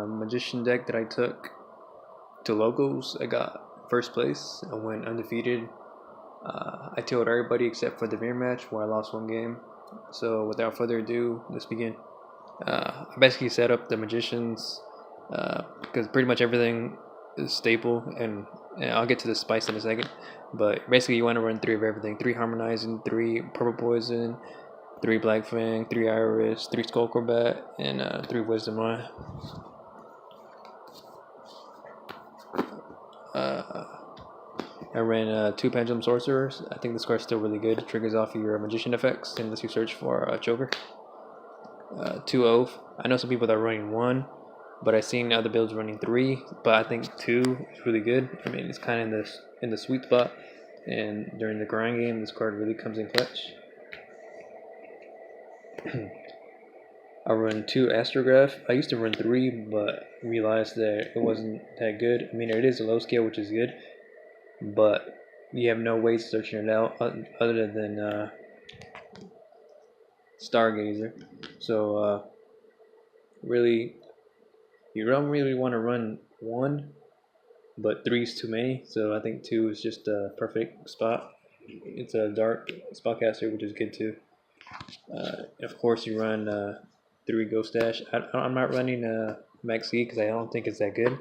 Magician deck that I took to locals. I got first place. I went undefeated. I killed everybody except for the mirror match where I lost one game. So without further ado, let's begin. I basically set up the magicians because pretty much everything is staple, and I'll get to the spice in a second. But basically, you want to run 3 of everything: 3 harmonizing, 3 purple poison, 3 black fang, 3 iris, 3 skull corbat, and 3 wisdom eye. I ran 2 Pendulum Sorcerers. I think this card's still really good. It triggers off your Magician effects and lets you search for a Joker. 2 Oath. I know some people that are running 1, but I've seen other builds running 3. But I think 2 is really good. I mean, it's kind of in the sweet spot. And during the grind game, this card really comes in clutch. I run 2 Astrograph. I used to run 3, but realized that it wasn't that good. I mean, it is a low scale, which is good, but you have no way of searching it out other than Stargazer. So really, you don't really want to run 1, but 3 is too many. So I think 2 is just a perfect spot. It's a dark spellcaster, which is good too. Of course, you run 3 Ghost Dash. I'm not running Max E because I don't think it's that good,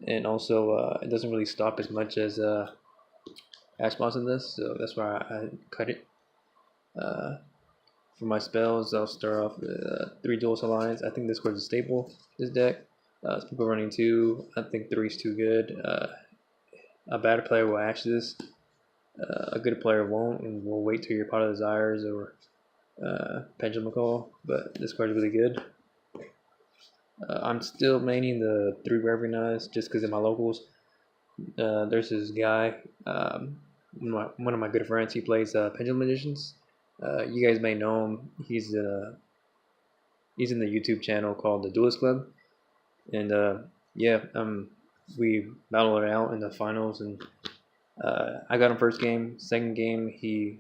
and also it doesn't really stop as much as Ash Blossom does, so that's why I cut it. For my spells, I'll start off with 3 Duelist Alliance. I think this card's a staple, this deck. People running 2, I think 3 is too good. A bad player will ash this. A good player won't, and will wait till your Pot of Desires or Pendulum Call, but this card is really good. I'm still maining the 3 Recognize just because of my locals. There's this guy, one of my good friends. He plays Pendulum Magicians. You guys may know him. He's in the YouTube channel called the Duelist Club, and we battled it out in the finals, and I got him first game. Second game, he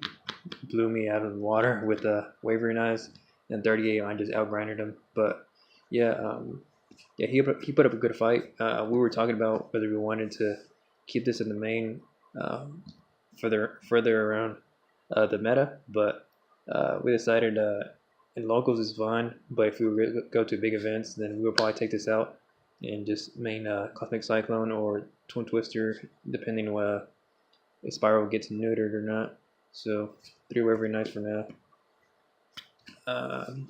blew me out of the water with Wavering Eyes, and third game I just outgrinded him. But yeah, he put up a good fight. We were talking about whether we wanted to keep this in the main further around the meta, but we decided in locals is fine, but if we go to big events, then we'll probably take this out and just main Cosmic Cyclone or Twin Twister, depending on if Spiral gets neutered or not. So 3 were every night for now.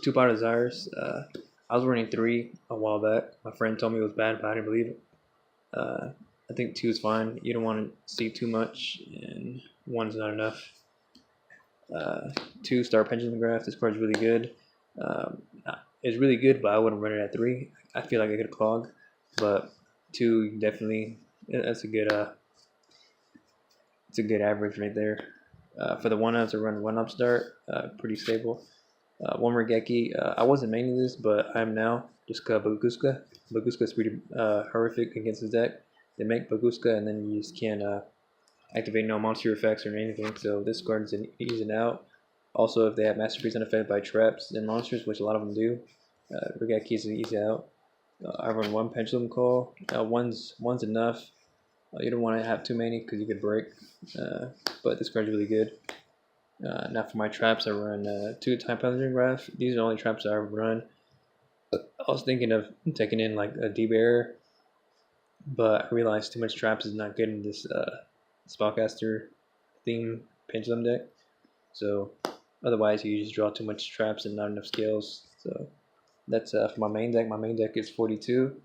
2 Pot of Desires. I was running 3 a while back. My friend told me it was bad, but I didn't believe it. I think 2 is fine. You don't want to see too much, and 1's not enough. 2 Star Pendulum Graph. This card's really good. It's really good, but I wouldn't run it at 3. I feel like I could clog, but 2 definitely. That's a good. It's a good average right there. For the 1-ups, I run 1 Upstart. Pretty stable. 1 Regeki. I wasn't maining this, but I am now. Just Baguska. Baguska is pretty horrific against his deck. They make Baguska, and then you just can't activate no monster effects or anything. So this card's an ease and out. Also, if they have Masterpiece unaffected by traps and monsters, which a lot of them do, Regeki is an easy out. I run 1 Pendulum Call. One's enough. You don't want to have too many because you could break. But this card's really good. Now for my traps, I run 2 Time Penalty Graph. These are the only traps I run. I was thinking of taking in like a D-Bear, but I realized too much traps is not good in this Spellcaster theme Pendulum deck. So otherwise you just draw too much traps and not enough scales. So that's for my main deck. My main deck is 42.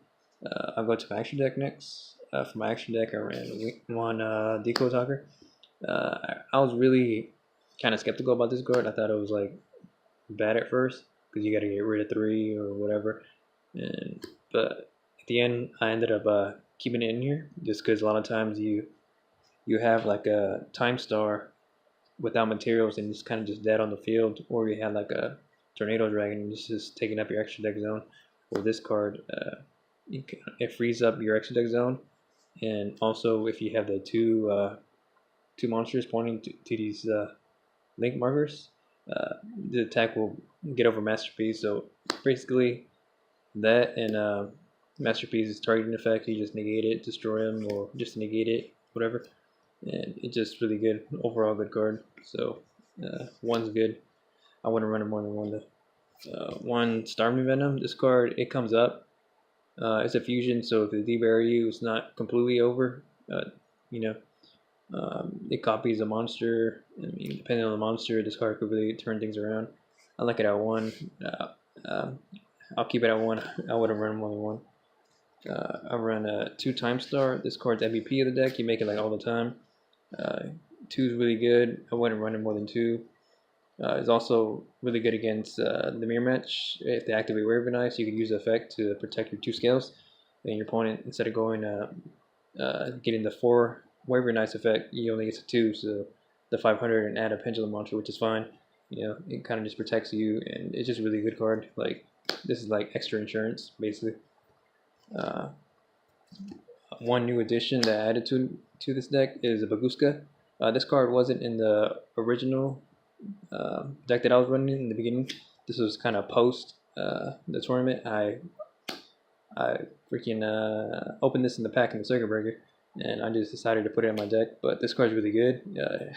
I'll go to my action deck next. For my action deck, I ran 1 Deco Talker. I was really kind of skeptical about this card. I thought it was like bad at first because you got to get rid of 3 or whatever. But at the end, I ended up keeping it in here just because a lot of times you have like a Time Star without materials and it's kind of just dead on the field, or you have like a Tornado Dragon and it's just taking up your extra deck zone. Well, this card, it frees up your extra deck zone, and also if you have the two monsters pointing to these link markers, the attack will get over Masterpiece. So basically that and Masterpiece is targeting effect. You just negate it, destroy him, or just negate it, whatever. And it's just really good. Overall good card. So one's good. I wouldn't run it more than one though. One Starmie Venom. This card, it comes up. It's a fusion, so if the debury you, it's not completely over. You know, it copies a monster. I mean, depending on the monster, this card could really turn things around. I like it at one. I'll keep it at one. I wouldn't run more than one. I run a 2 time star. This card's MVP of the deck. You make it like all the time. 2 is really good. I wouldn't run it more than 2. It's also really good against the mirror match. If they activate Wave Ice, you can use the effect to protect your 2 scales. And your opponent, instead of going getting the 4 Wave Ice effect, you only get to 2. So the 500 and add a Pendulum launcher, which is fine. You know, it kind of just protects you, and it's just a really good card. Like, this is like extra insurance, basically. One new addition that I added to this deck is a Baguska. This card wasn't in the original deck that I was running in the beginning. This was kind of post the tournament. I freaking opened this in the pack in the circuit breaker, and I just decided to put it in my deck. But this card's really good.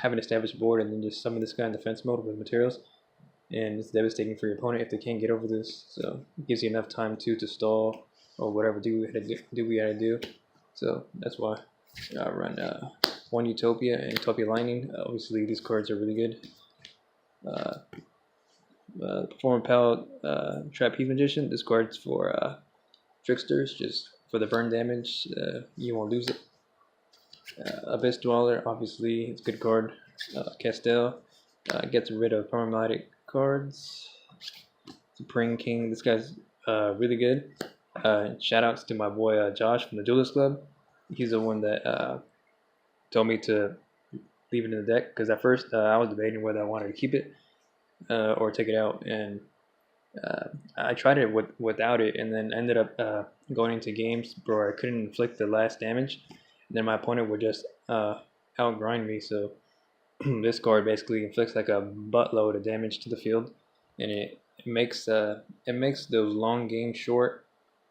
Have an established board and then just summon this guy in defense mode with materials, and it's devastating for your opponent if they can't get over this. So it gives you enough time to stall or whatever we gotta do. So that's why I run 1 Utopia and Utopia Lightning. Obviously these cards are really good. Perform Palette Trap Heat Magician. This card's for tricksters, just for the burn damage. You won't lose it. Abyss Dweller, obviously it's a good card. Castell gets rid of problematic cards. Supreme King, this guy's really good. Shout outs to my boy Josh from the Duelist Club. He's the one that told me to leave it in the deck, because at first I was debating whether I wanted to keep it or take it out, and I tried it without it, and then ended up going into games where I couldn't inflict the last damage. And then my opponent would just outgrind me. So this card basically inflicts like a buttload of damage to the field, and it makes those long games short,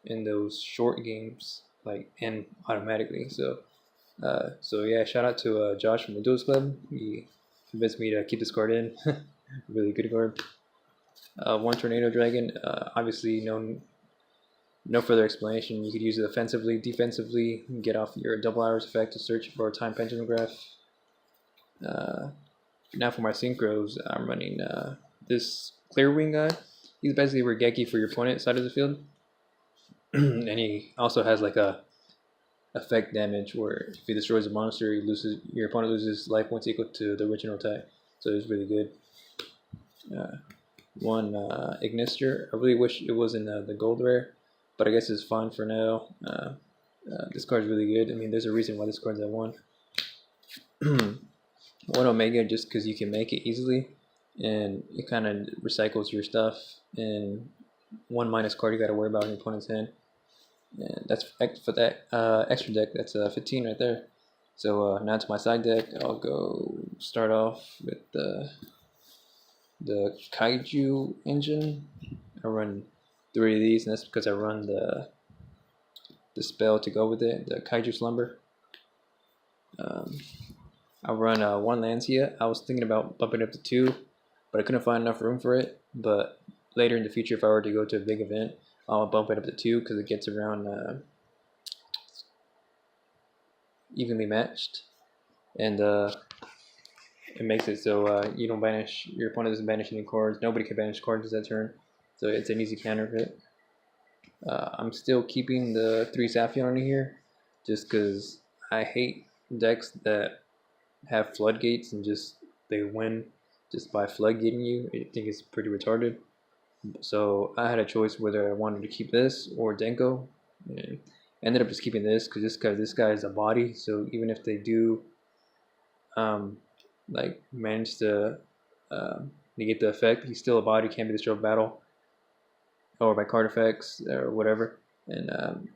and those short games like end automatically. So yeah, shout out to Josh from the Duels Club. He convinced me to keep this card in. Really good card. 1 Tornado Dragon. Obviously, no further explanation. You could use it offensively, defensively, get off your double hours effect to search for a time pendulum graph. Now for my synchros, I'm running this Clear Wing guy. He's basically Regeki for your opponent side of the field. And he also has like a effect damage where if he destroys a monster, your opponent loses life points equal to the original attack. So it's really good. 1 Ignister. I really wish it was in the gold rare, but I guess it's fine for now. This card's really good. I mean, there's a reason why this card's at 1. 1 Omega, just because you can make it easily, and it kind of recycles your stuff. And 1 minus card you got to worry about in your opponent's hand. And that's for that extra deck. That's 15 right there. So now to my side deck. I'll go start off with the Kaiju engine. I run 3 of these, and that's because I run the spell to go with it, the Kaiju Slumber. I run 1 Lancia. I was thinking about bumping up to 2, but I couldn't find enough room for it. But later in the future, if I were to go to a big event, I'll bump it up to 2 because it gets around evenly matched, and it makes it so you don't banish, your opponent doesn't banish any cards. Nobody can banish cards that turn, so it's an easy counter hit. I'm still keeping the 3 Saphion in here just because I hate decks that have floodgates and just they win just by floodgating you. I think it's pretty retarded. So I had a choice whether I wanted to keep this or Denko, and ended up just keeping this because this guy is a body. So even if they do like manage to negate the effect, he's still a body, can't be destroyed by battle or by card effects or whatever. And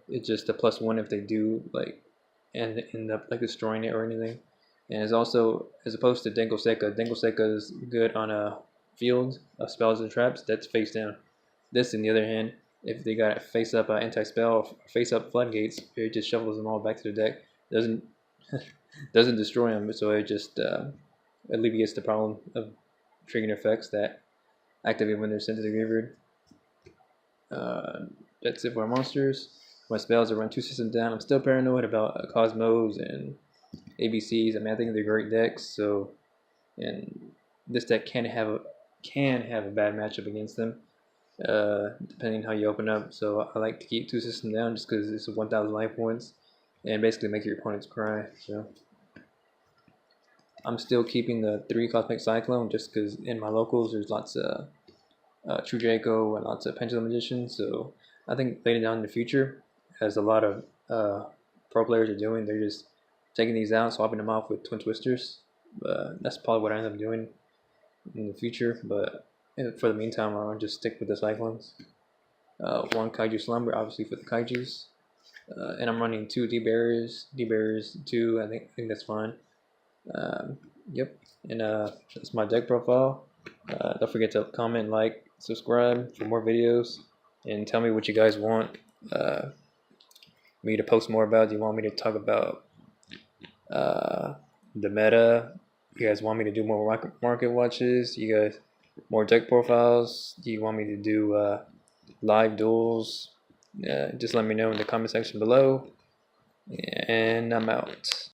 it's just a +1 if they do like end up like destroying it or anything. And it's also, as opposed to Denko Seka is good on a field of spells and traps that's face down. This, on the other hand, if they got face up anti-spell, face up floodgates, it just shuffles them all back to the deck. Doesn't doesn't destroy them, so it just alleviates the problem of triggering effects that activate when they're sent to the graveyard. That's it for our monsters. My spells are run 2 systems down. I'm still paranoid about Cosmos and ABCs. I mean, I think they're great decks. So, and this deck can have a bad matchup against them, depending how you open up. So I like to keep 2 systems down just because it's 1,000 life points, and basically make your opponents cry. So I'm still keeping the 3 Cosmic Cyclone just because in my locals there's lots of True Draco and lots of Pendulum Magicians. So I think later down in the future, as a lot of pro players are doing, they're just taking these out, swapping them off with Twin Twisters. That's probably what I end up doing in the future. But for the meantime, I'll just stick with the Cyclones. 1 Kaiju Slumber, obviously for the Kaijus. And I'm running 2 D-Bearers, 2, I think that's fine. Yep, and that's my deck profile. Don't forget to comment, like, subscribe for more videos, and tell me what you guys want me to post more about. Do you want me to talk about the meta? You guys want me to do more market watches? You guys more deck profiles? Do you want me to do live duels? Just let me know in the comment section below, and I'm out.